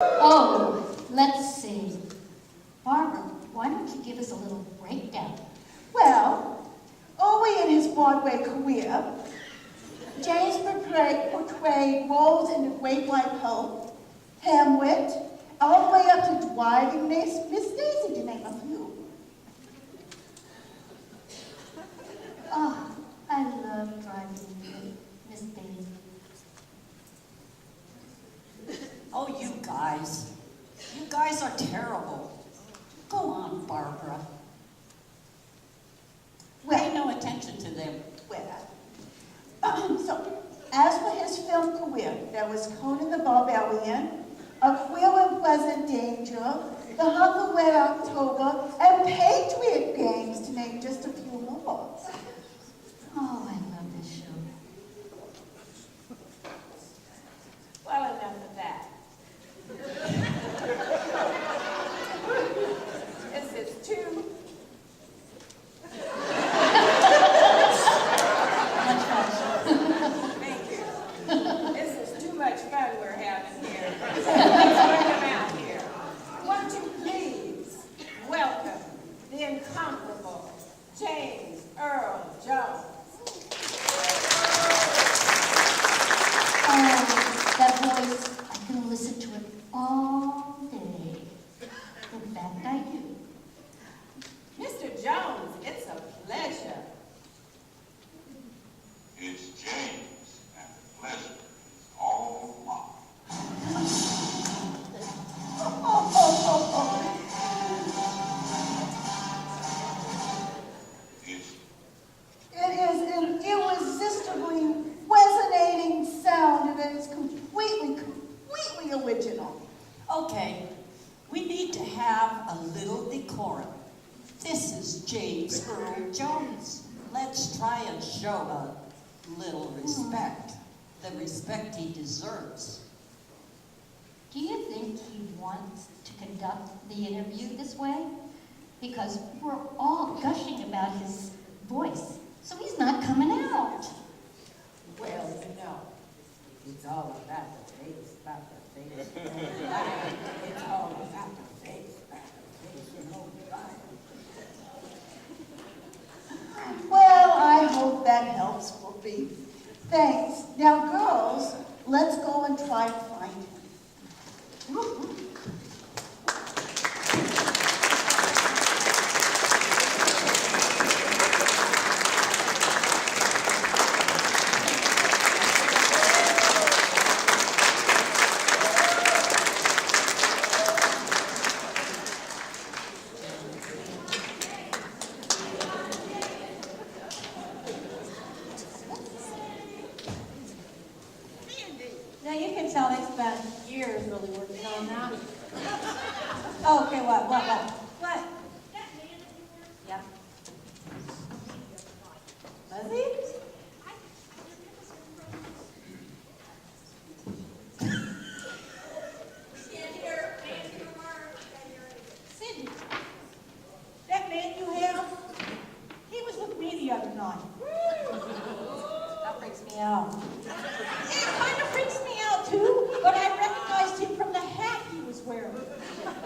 Oh, let's see. Barbara, why don't you give us a little breakdown? Well, early in his Broadway career, James portrayed roles in The Great White Hope, Hamlet, all the way up to Driving Miss Daisy, to name a few. Oh, I love driving Miss Daisy. Oh, you guys. You guys are terrible. Go on, Barbara. Pay no attention to them. So, as for his film career, there was Conan the Barbarian, A Queer and Pleasant Danger, The Hunger Red October, and Patriot Games, to name just a few more. Oh, I love this show. Well, enough of that. This is too Much fun. Thank you. This is too much fun we're having here. So let's bring them out here. Won't you please welcome the incomparable James Earl Jones. Oh, that voice, I can listen to it all day. In fact, I do. Mr. Jones, it's a pleasure. It's James, and the pleasure is all mine. It's It is an irresistibly resonating sound that is completely original. Okay, we need to have a little decorum. This is James Earl Jones. Let's try and show a little respect. The respect he deserves. Do you think he wants to conduct the interview this way? Because we're all gushing about his voice, so he's not coming out. Well, you know, it's all about the face, about the face. It's all about the face, you know. Well, I hope that helps, Whoopi. Thanks. Now, girls, let's go and try to find him. Now you can tell they spent years really working on that. Oh, okay, what? What? Yeah. Was he? Cindy, that man you have, he was with me the other night. That freaks me out. It kind of freaks me out too, but I recognized him from the hat he was wearing.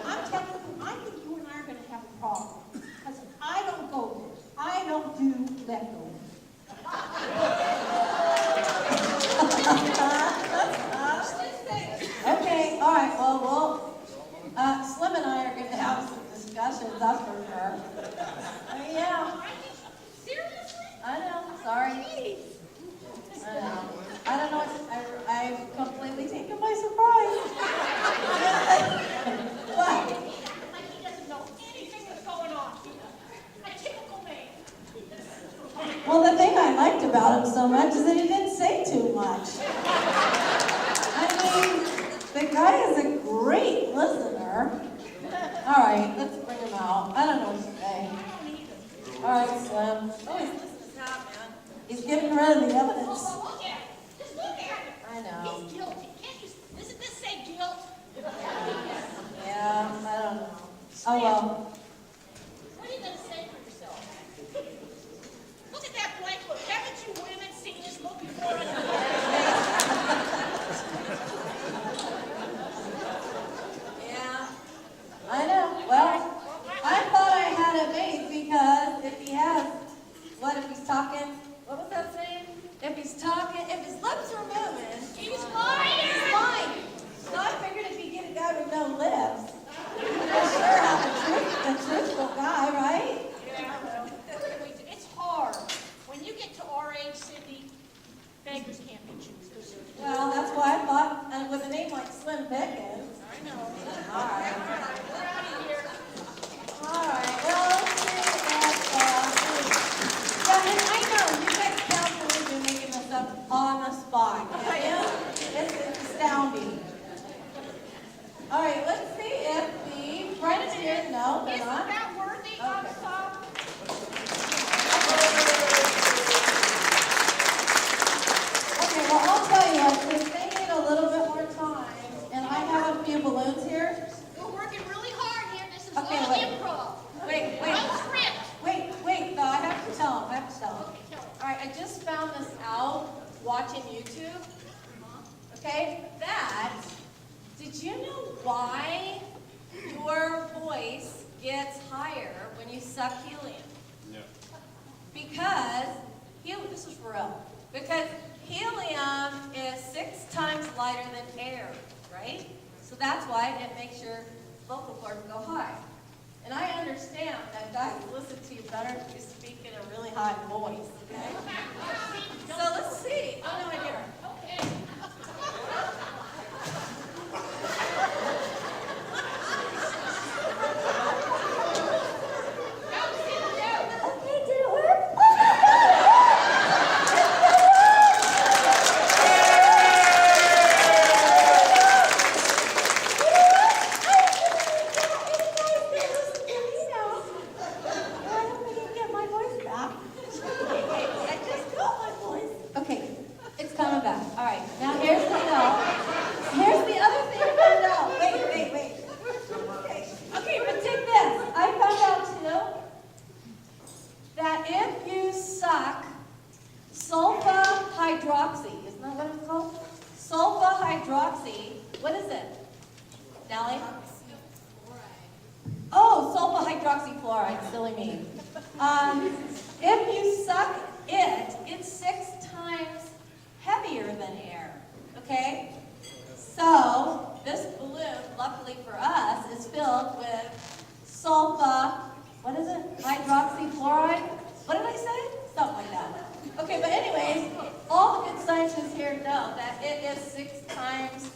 I'm telling you, I think you and I are going to have a problem. Because I don't go there. I don't do let go. Okay, all right, well, Slim and I are going to have some discussions, that's for sure. Yeah. Seriously? I know, sorry. I know. I don't know what I've completely taken by surprise. What? Like he doesn't know anything that's going on here. A typical man. Well, the thing I liked about him so much is that he didn't say too much. I mean, the guy is a great listener. All right, let's bring him out. I don't know what to say. All right, Slim. Oh, he's listening to top, man. He's getting rid of the evidence. Well, look at him. Just look at him. I know. He's guilty. Can't you? Doesn't this say guilt? Yeah, I don't know. Oh, well. What are you going to say for yourself? Look at that blank look. Haven't you women seen this look before? no lips. For sure, I'm a truthful guy, right? Yeah, well, it's hard. When you get to our age, Cindy, beggars can't be choosers. Well, that's why I thought, with a name like Slim Pickens. I know. All right. We're out of here. All right, well, let's see if, yeah, and I know, you guys can't believe you're making this up on the spot. Yeah, it's astounding. All right, let's see if the friends here, no, they're Isn't not. that worthy of some? Okay, well, I'll tell you, since they need a little bit more time, and I have a few balloons here. We're working really hard here. This is Okay, all wait. improv. Wait, No script. wait, though, I have to tell them, Okay, tell me. All right, I just found this out watching YouTube. Okay, did you know why your voice gets higher when you suck helium? No. Because, this is for real, because helium is 6 times lighter than air, right? So that's why it makes your vocal cords go high. And I understand that guys listen to you better if you speak in a really high voice, okay? So let's see. Oh, no, I didn't. Okay. Okay, did it work? Okay, it's coming back. All right, now here's the here's the other thing I found out. Wait. Okay, but take this. I found out too that if you suck sulfa hydroxy, isn't that what it's called? Sulfa hydroxy. What is it? Nellie? Oh, sulfa hydroxyfluoride, silly me. If you suck it, it's 6 times heavier than air, okay? So, this balloon, luckily for us, is filled with sulfa, what is it? Hydroxyfluoride? What did I say? Something like that. Okay, but anyways, all the good scientists here know that it is 6 times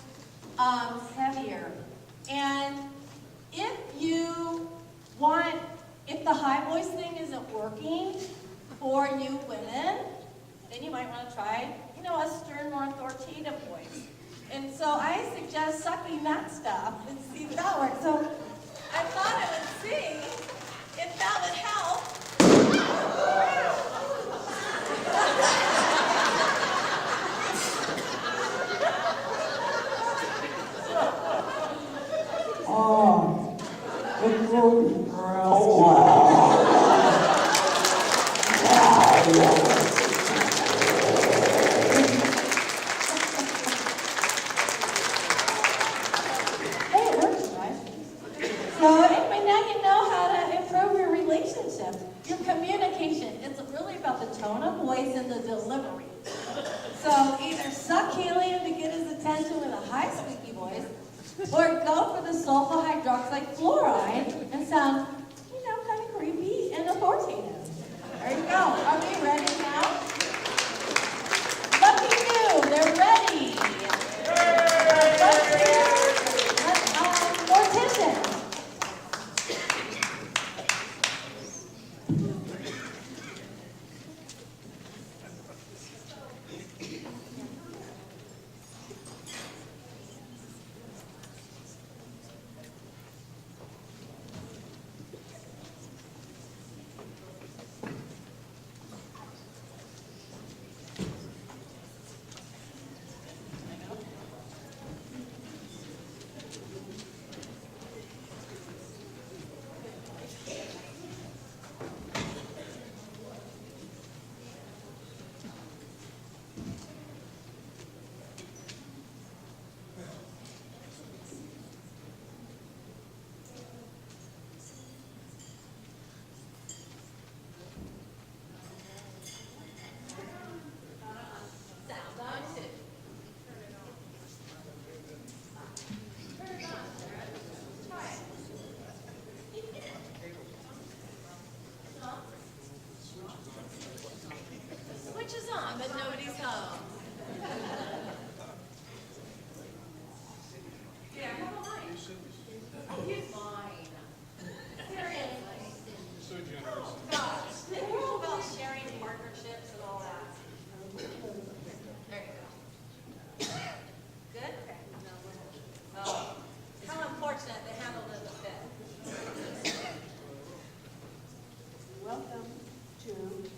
heavier. And if the high voice thing isn't working for you women, then you might want to try, a stern, more authoritative voice. And so I suggest sucking that stuff and see if that works. So I thought I would see if that would help. Oh, it's working real well. Hey, it works, right? So anyway, now you know how to improve your relationship, your communication. It's really about the tone of voice and the delivery. So either suck helium to get his attention with a high squeaky voice, or go for the sulfa hydroxide fluoride and sound, kind of creepy and authoritative. There you go. Are we ready now? Lucky you, they're ready. Let's hear Mortician.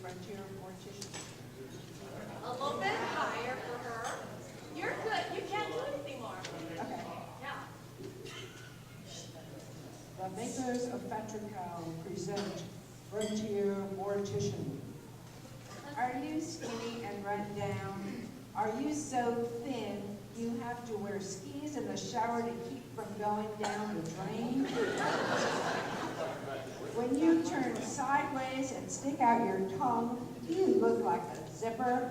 Frontier Mortician. A little bit higher for her. You're good. You can't do anything more. Okay. Yeah. The makers of Fatrical present Frontier Mortician. Are you skinny and run down? Are you so thin you have to wear skis in the shower to keep from going down the drain? When you turn sideways and stick out your tongue, do you look like a zipper?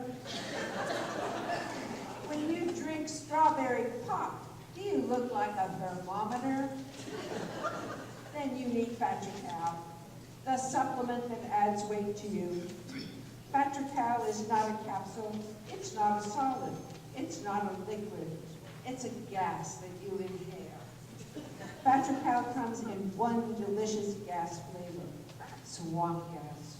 When you drink strawberry pop, do you look like a thermometer? Then you need Fatrical, the supplement that adds weight to you. Fatrical is not a capsule, it's not a solid, it's not a liquid, it's a gas that you inhale. Fatrical comes in one delicious gas flavor, swamp gas.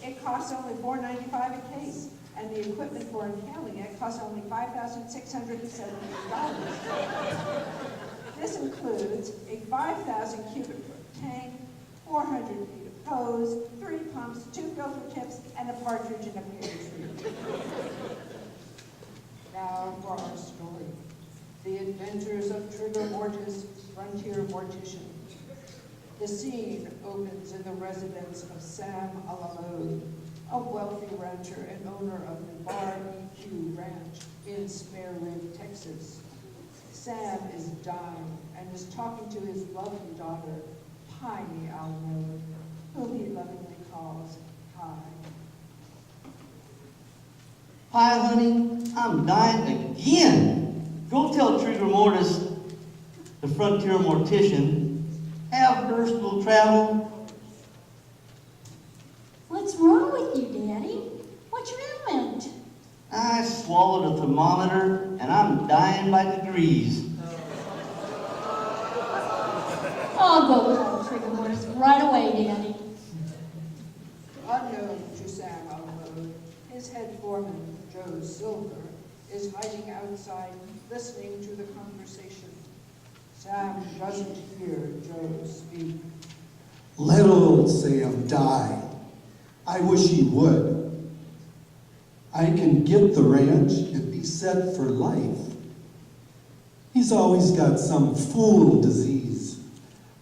It costs only $4.95 a case, and the equipment for inhaling it costs only $5,678. This includes a 5,000 cubic foot tank, 400 feet of hose, 3 pumps, 2 filter tips, and a partridge in a pear tree. Now for our story. The Adventures of Trigger Mortis, Frontier Mortician. The scene opens in the residence of Sam Alamode, a wealthy rancher and owner of the Barbecue Ranch in Spare Rib, Texas. Sam is dying and is talking to his lovely daughter, Piney Alamode, whom he lovingly calls Pie. Hi, honey. I'm dying again. Go tell Trigger Mortis, the Frontier Mortician, have nurse will travel. What's wrong with you, Daddy? What's your ailment? I swallowed a thermometer and I'm dying by degrees. I'll go call Trigger Mortis right away, Daddy. Unknown to Sam Alamode, his head foreman, Joe Silver, is hiding outside listening to the conversation. Sam doesn't hear Joe speak. Let old Sam die. I wish he would. I can get the ranch and be set for life. He's always got some fool disease.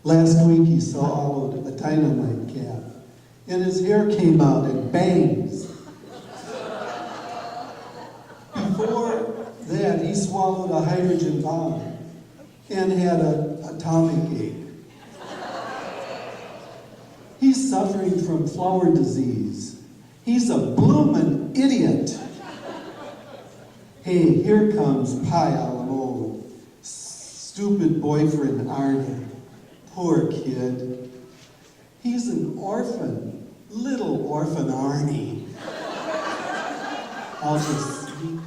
Last week he swallowed a dynamite cap, and his hair came out in bangs. Before that, he swallowed a hydrogen bomb and had an atomic ache. He's suffering from flower disease. He's a bloomin' idiot. Hey, here comes Pie Alamode. Stupid boyfriend Arnie. Poor kid. He's an orphan. Little orphan Arnie. I'll just sneak.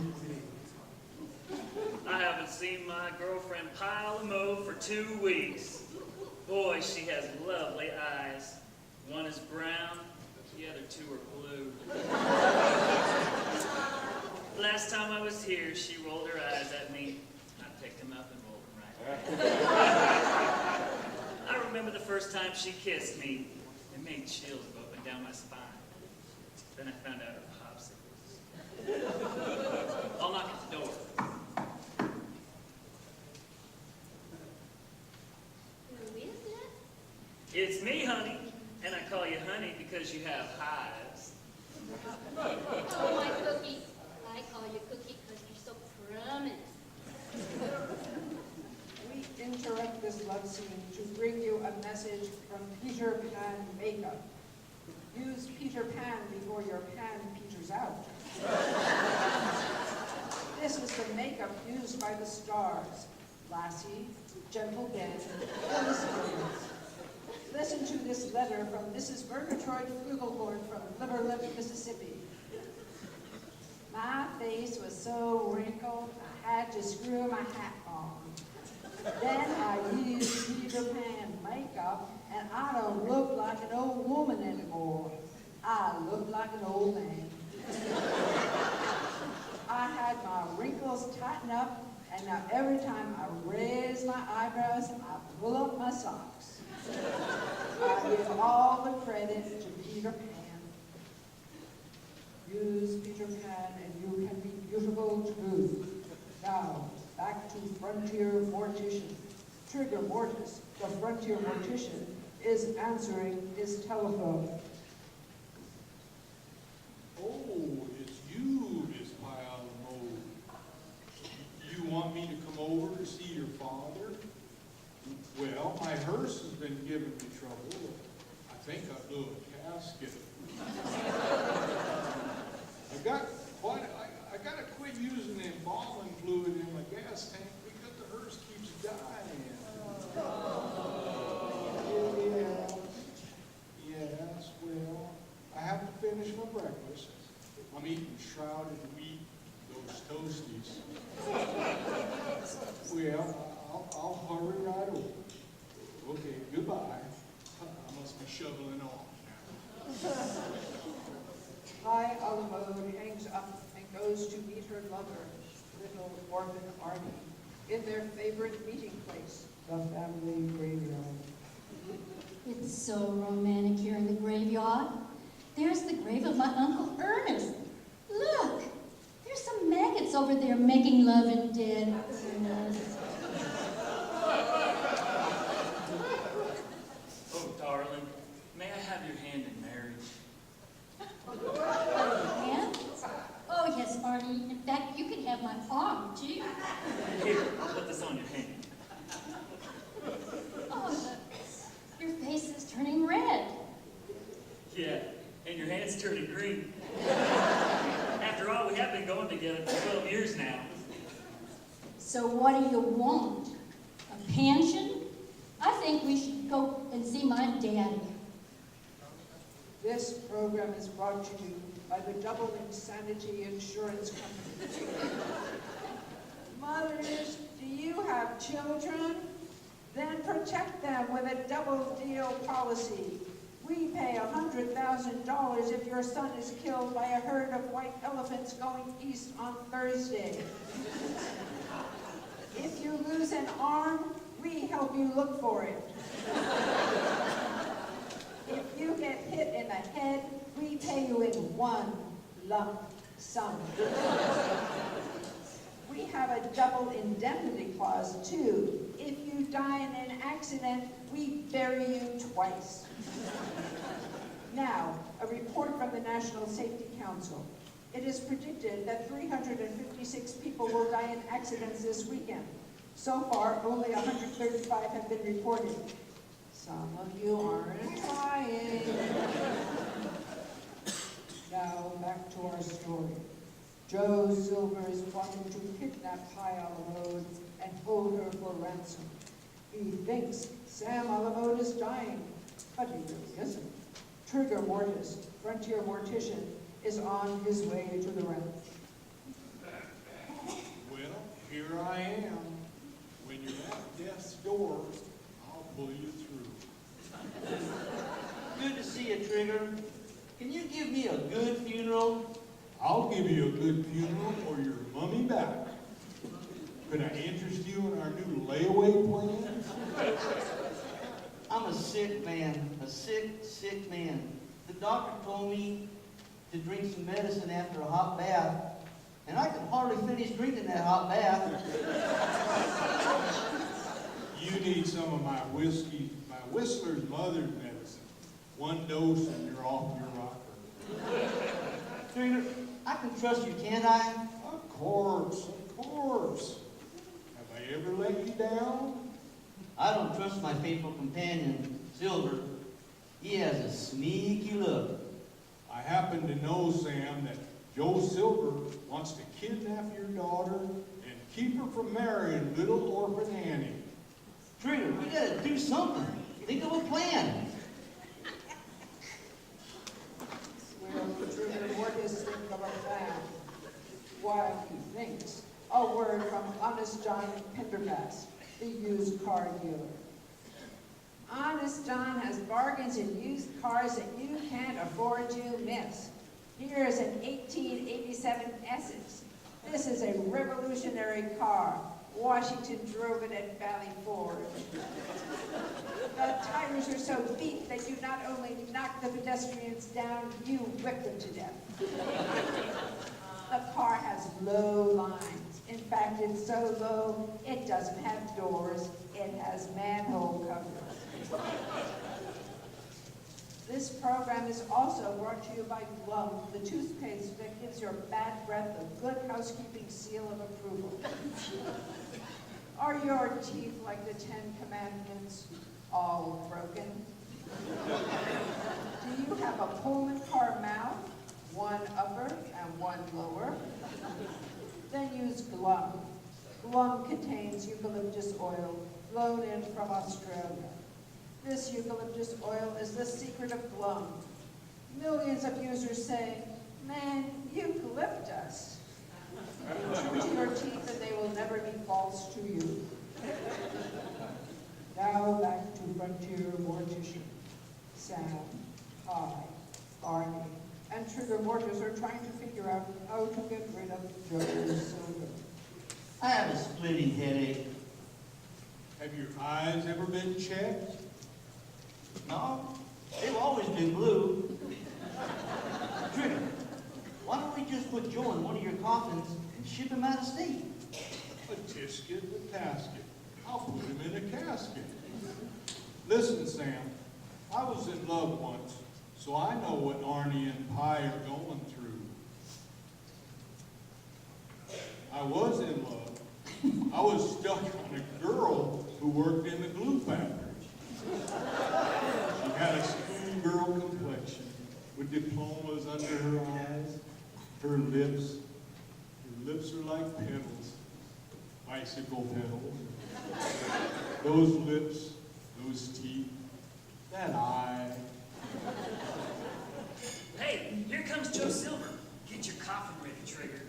I haven't seen my girlfriend Pie Alamode for 2 weeks. Boy, she has lovely eyes. One is brown, the other 2 are blue. Last time I was here, she rolled her eyes at me. I picked them up and rolled them right back. I remember the first time she kissed me. It made chills go up and down my spine. Then I found out her popsicles. I'll knock at the door. Who is it? It's me, honey. And I call you honey because you have hives. Oh, my Cookie. I call you Cookie because you're so prominent. We interrupt this love scene to bring you a message from Peter Pan Makeup. Use Peter Pan before your pan peters out. This is the makeup used by the stars. Lassie, Gentle Ben, Illustrates. Listen to this letter from Mrs. Murgatroyd Flugelhorn from Liver Lip, Mississippi. My face was so wrinkled, I had to screw my hat on. Then I used Peter Pan makeup, and I don't look like an old woman anymore. I look like an old man. I had my wrinkles tighten up, and now every time I raise my eyebrows, I pull up my socks. I give all the credit to Peter Pan. use Peter Pan and you can be beautiful too. Now, back to Frontier Mortician. Trigger Mortis, the Frontier Mortician, is answering his telephone. Oh, it's you, Miss Palamo. You want me to come over to see your father? Well, my hearse has been giving me trouble. I think I blew a gasket. I gotta quit using the embalming fluid in my gas tank because the hearse keeps dying. Yes, well, I have to finish my breakfast. I'm eating shrouded wheat, those toasties. Well, I'll hurry right over. Okay, goodbye. I must be shoveling off now. High Alamode hangs up and goes to meet her lover, little orphan Arnie, in their favorite meeting place, the family graveyard. It's so romantic here in the graveyard. There's the grave of my Uncle Ernest. Look, there's some maggots over there making love in dead Ernest. Oh, darling, may I have your hand in marriage? Hand? Oh, yes, Arnie. In fact, you can have my arm, too. Here, put this on your hand. Oh, your face is turning red. Yeah, and your hand's turning green. After all, we have been going together for 12 years now. So what do you want? A pension? I think we should go and see my daddy. This program is brought to you by the Double Insanity Insurance Company. Mothers, do you have children? Then protect them with a double deal policy. We pay $100,000 if your son is killed by a herd of white elephants going east on Thursday. If you lose an arm, we help you look for it. If you get hit in the head, we pay you in one lump sum. We have a double indemnity clause too. If you die in an accident, we bury you twice. Now, a report from the National Safety Council. It is predicted that 356 people will die in accidents this weekend. So far, only 135 have been reported. Some of you aren't trying. Now, back to our story. Joe Silver is plotting to kidnap High Alamode and hold her for ransom. He thinks Sam Alamode is dying, but he really isn't. Trigger Mortis, Frontier Mortician, is on his way to the ranch. Well, here I am. When you're at death's door, I'll pull you through. Good to see you, Trigger. Can you give me a good funeral? I'll give you a good funeral for your mummy back. Could I interest you in our new layaway plan? I'm a sick man, a sick man. The doctor told me to drink some medicine after a hot bath, and I can hardly finish drinking that hot bath. You need some of my whiskey, my Whistler's mother's medicine. One dose and you're off your rocker. Trigger, I can trust you, can't I? Of course, of course. Have I ever let you down? I don't trust my faithful companion, Silver. He has a sneaky look. I happen to know, Sam, that Joe Silver wants to kidnap your daughter and keep her from marrying little orphan Annie. Trigger, we gotta do something. Think of a plan. Will Trigger Mortis think of a plan? While he thinks, a word from Honest John Pendergast, the used car dealer. Honest John has bargains in used cars that you can't afford to miss. Here's an 1887 Essex. This is a revolutionary car. Washington drove it at Valley Forge. The drivers are so beat that you not only knock the pedestrians down, you whip them to death. The car has low lines. In fact, it's so low, it doesn't have doors. It has manhole covers. This program is also brought to you by Glum, the toothpaste that gives your bad breath a good housekeeping seal of approval. Are your teeth like the 10 Commandments, all broken? Do you have a Pullman car mouth, one upper and one lower? Then use Glum. Glum contains eucalyptus oil flown in from Australia. This eucalyptus oil is the secret of Glum. Millions of users say, man, eucalyptus. True to your teeth and they will never be false to you. Now back to Frontier Mortician. Sam, I, Arnie, and Trigger Mortis are trying to figure out how to get rid of Joe Silver. I have a splitting headache. Have your eyes ever been checked? No, they've always been blue. Trigger, why don't we just put Joe in one of your coffins and ship him out of state? A tisket, a tasket. I'll put him in a casket. Listen, Sam, I was in love once, so I know what Arnie and Pie are going through. I was in love. I was stuck on a girl who worked in the glue factory. She had a schoolgirl complexion with diplomas under her eyes. Her lips are like petals, bicycle petals. Those lips, those teeth, that eye. Hey, here comes Joe Silver. Get your coffin ready, Trigger.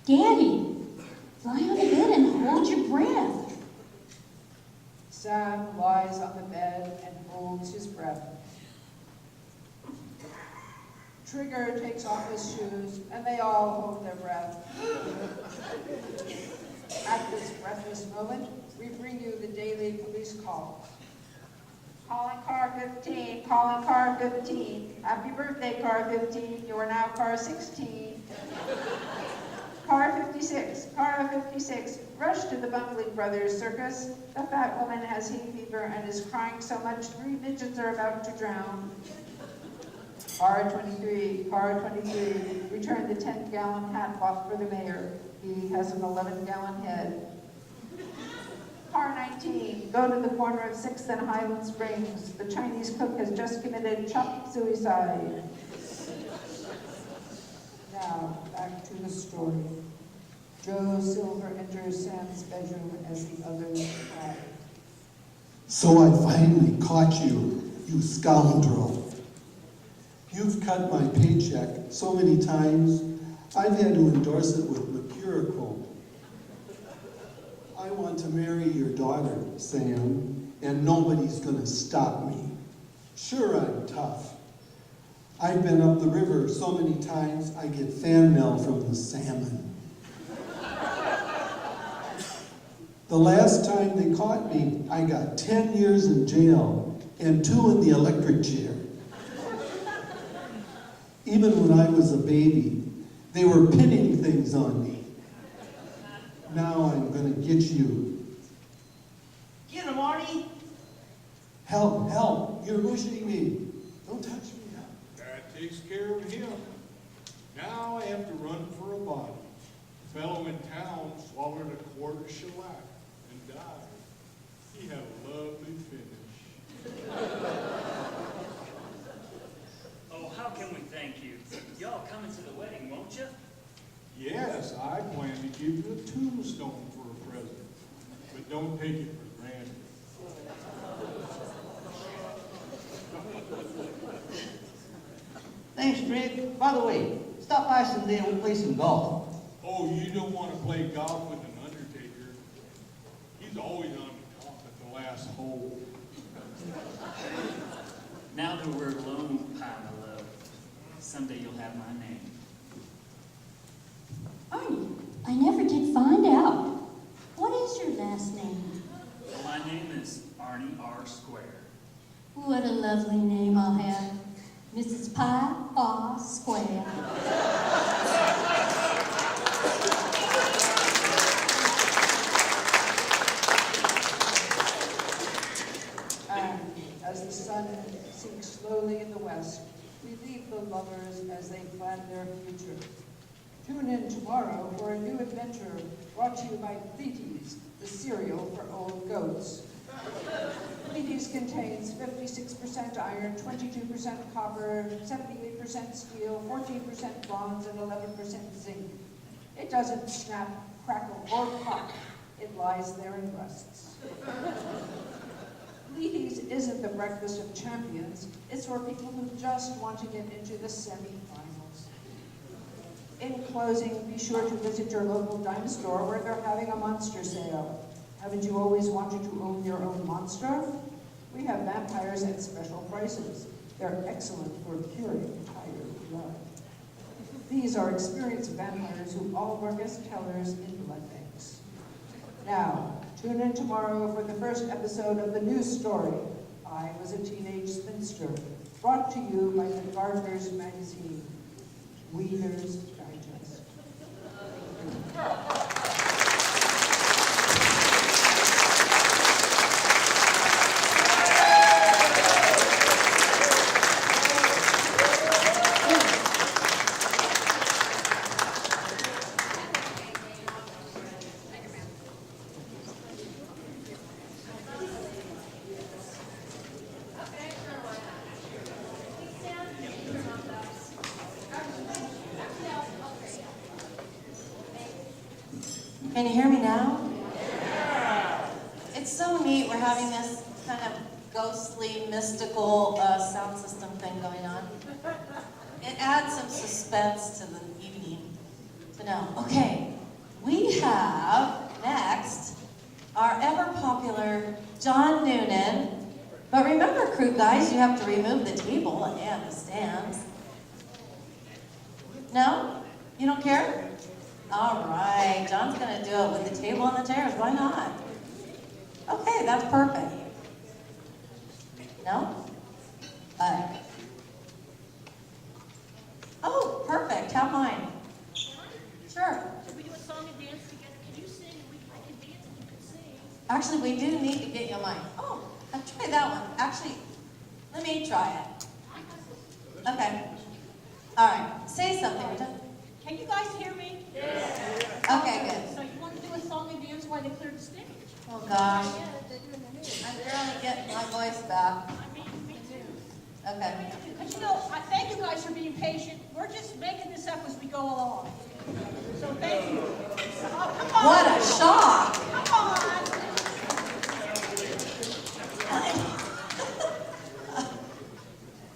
Daddy, lie on the bed and hold your breath. Sam lies on the bed and holds his breath. Trigger takes off his shoes, and they all hold their breath. At this breathless moment, we bring you the daily police call. Calling car 15, calling car 15. Happy birthday, car 15. You are now car 16. Car 56, car 56. Rush to the Bumbling Brothers Circus. The fat woman has hay fever and is crying so much 3 midgets are about to drown. Car 23, return the 10-gallon hat bought for the mayor. He has an 11-gallon head. Car 19, go to the corner of 6th and Highland Springs. The Chinese cook has just committed chop suicide. Now, back to the story. Joe Silver enters Sam's bedroom as the others hide. So I finally caught you, you scoundrel. You've cut my paycheck so many times, I've had to endorse it with Mercurochrome. I want to marry your daughter, Sam, and nobody's gonna stop me. Sure, I'm tough. I've been up the river so many times, I get fan mail from the salmon. The last time they caught me, I got 10 years in jail and 2 in the electric chair. Even when I was a baby, they were pinning things on me. Now I'm gonna get you. Get him, Arnie! Help, help, you're pushing me. Don't touch me now. That takes care of him. Now I have to run for a body. A fellow in town swallowed a quart of shellac and died. He had a lovely finish. Oh, how can we thank you? Y'all coming to the wedding, won't you? Yes, I plan to give you a tombstone for a present, but don't take it for granted. Thanks, Trick. By the way, stop by someday and we'll play some golf. Oh, you don't want to play golf with an undertaker. He's always on the top at the last hole. Now that we're alone, pile of love, someday you'll have my name. Arnie, I never did find out. What is your last name? My name is Arnie R. Square. What a lovely name I'll have. Mrs. Pie Aw Square. And as the sun sinks slowly in the west, we leave the lovers as they plan their future. Tune in tomorrow for a new adventure brought to you by Wheaties, the cereal for old goats. Wheaties contains 56% iron, 22% copper, 78% steel, 14% bronze, and 11% zinc. It doesn't snap, crackle, or pop. It lies there and rusts. Wheaties isn't the breakfast of champions. It's for people who just want to get into the semi-finals. In closing, be sure to visit your local dime store where they're having a monster sale. Haven't you always wanted to own your own monster? We have vampires at special prices. They're excellent for curing tired blood. These are experienced vampires who all work as tellers in blood banks. Now, tune in tomorrow for the first episode of the news story, I Was a Teenage Spinster, brought to you by the Gardeners magazine, Weeder's Digest. Can you hear me now? It's so neat. We're having this kind of ghostly, mystical sound system thing going on. It adds some suspense to the evening to know. Okay, we have next our ever-popular John Noonan. But remember, crew guys, you have to remove the table and the stands. No? You don't care? All right, John's gonna do it with the table and the chairs. Why not? Okay, that's perfect. No? Oh, perfect. Have mine. Sure. Should we do a song and dance together? Can you sing? I can dance and you can sing. Actually, we do need to get you mine. Oh, I'll try that one. Actually, let me try it. Okay. All right. Say something, Rita. Can you guys hear me? Okay, good. So you want to do a song and dance while they clear the stage? Oh, gosh. I'm barely getting my voice back. Me too. Okay. But you know, I thank you guys for being patient. We're just making this up as we go along. So thank you. Oh, come on. What a shock. Come on.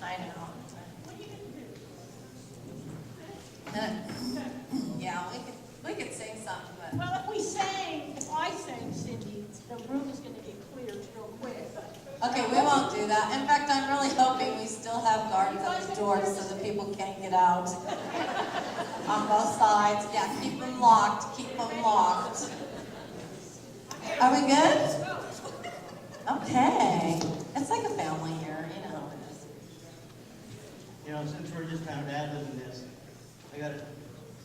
I know. What are you going to do? Yeah, we could sing something, but Well, if I sang, Cindy, the room is going to get cleared real quick. okay, we won't do that. In fact, I'm really hoping we still have guards at the doors so that people can't get out. On both sides. Yeah, keep them locked. Keep them locked. Are we good? Okay. It's like a family here, you know. You know, since we're just kind of ad-libbing this, I gotta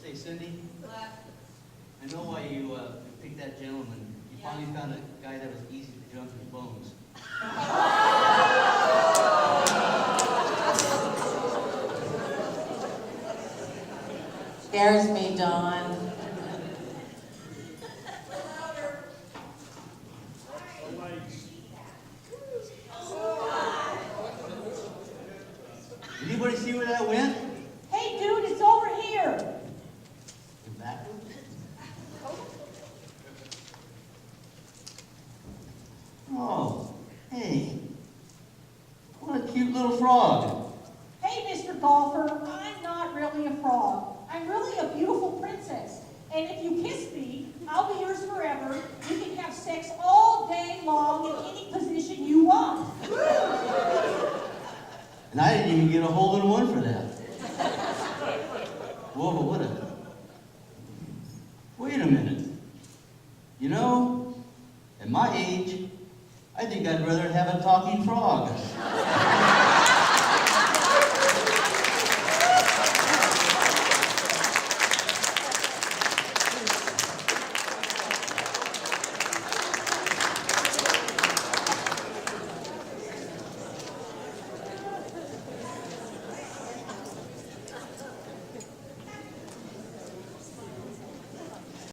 say, Cindy, I know why you picked that gentleman. You finally found a guy that was easy to jump his bones. Scares me, Dawn. Anybody see where that went? Hey, dude, it's over here. Backwards? Oh, hey. What a cute little frog. Hey, Mr. Golfer, I'm not really a frog. I'm really a beautiful princess. And if you kiss me, I'll be yours forever. You can have sex all day long in any position you want. And I didn't even get a hole in one for that. Whoa, what a... Wait a minute. You know, at my age, I think I'd rather have a talk Froggy Frog.